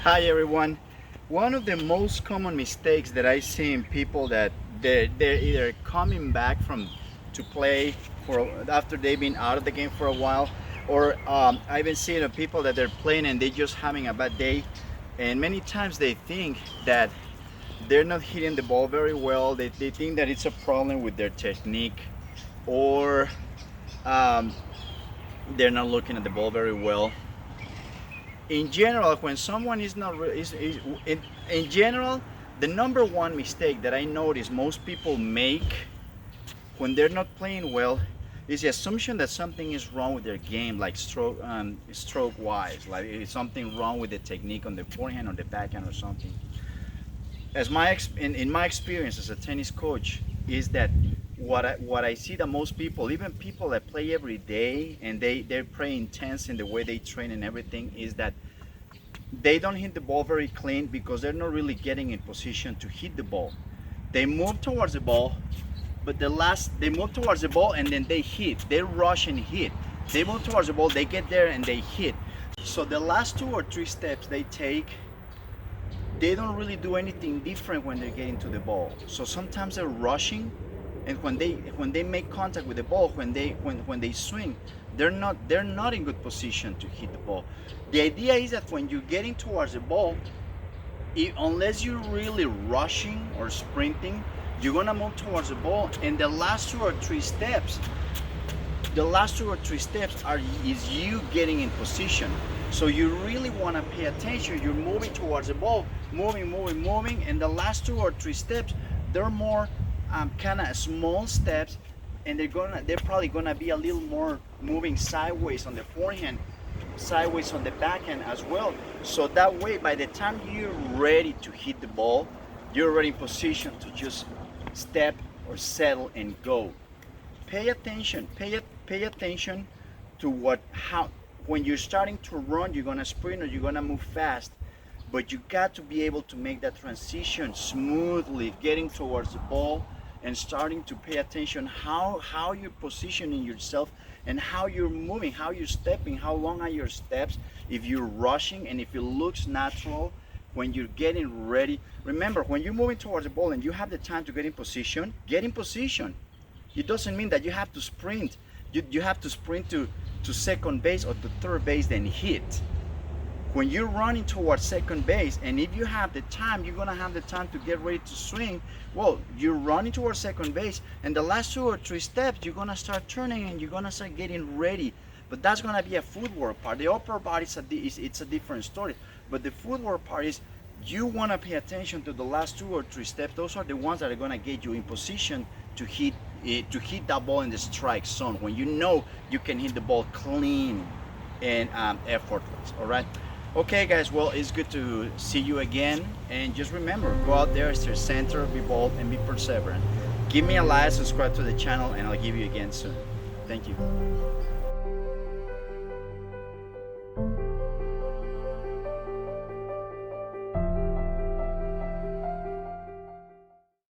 Hi everyone. One of the most common mistakes that I see in people that they're either coming back from to play for after they've been out of the game for a while, or I've been seeing people that they're playing and they're just having a bad day, and many times they think that they're not hitting the ball very well. They think that it's a problem with their technique, or um, they're not looking at the ball very well. In general, when someone is not in general, the number one mistake that I notice most people make when they're not playing well is the assumption that something is wrong with their game, like stroke wise, like is something wrong with the technique on the forehand or the backhand or something. As in my experience as a tennis coach, is that what I see that most people, even people that play every day and they're pretty intense in the way they train and everything, is that they don't hit the ball very clean because they're not really getting in position to hit the ball. They move towards the ball, but they move towards the ball and then they hit. They rush and hit. They move towards the ball, they get there and they hit. So the last 2 or 3 steps they take, they don't really do anything different when they're getting to the ball. So sometimes they're rushing, and when they make contact with the ball, when they swing, they're not in good position to hit the ball. The idea is that when you're getting towards the ball, unless you're really rushing or sprinting, you're gonna move towards the ball, and the last 2 or 3 steps is you getting in position. So you really want to pay attention. You're moving towards the ball, moving, and the last 2 or 3 steps, they're more kind of small steps, and they're probably gonna be a little more moving sideways on the forehand, sideways on the backhand as well. So that way, by the time you're ready to hit the ball, you're already in position to just step or settle and go. Pay attention. Pay attention to how when you're starting to run, you're gonna sprint or you're gonna move fast. But you got to be able to make that transition smoothly, getting towards the ball and starting to pay attention how you're positioning yourself and how you're moving, how you're stepping, how long are your steps, if you're rushing and if it looks natural when you're getting ready. Remember, when you're moving towards the ball and you have the time to get in position, get in position. It doesn't mean that you have to sprint. You have to sprint to second base or to third base, then hit. When you're running towards second base, and if you have the time, you're gonna have the time to get ready to swing. Well, you're running towards second base, and the last 2 or 3 steps, you're gonna start turning and you're gonna start getting ready. But that's gonna be a footwork part. The upper body it's a different story. But the footwork part is you wanna pay attention to the last 2 or 3 steps. Those are the ones that are gonna get you in position to hit that ball in the strike zone when you know you can hit the ball clean and effortless. All right. Okay, guys. Well, it's good to see you again, and just remember, go out there, stay center, be bold, and be perseverant. Give me a like, subscribe to the channel, and I'll give you again soon. Thank you.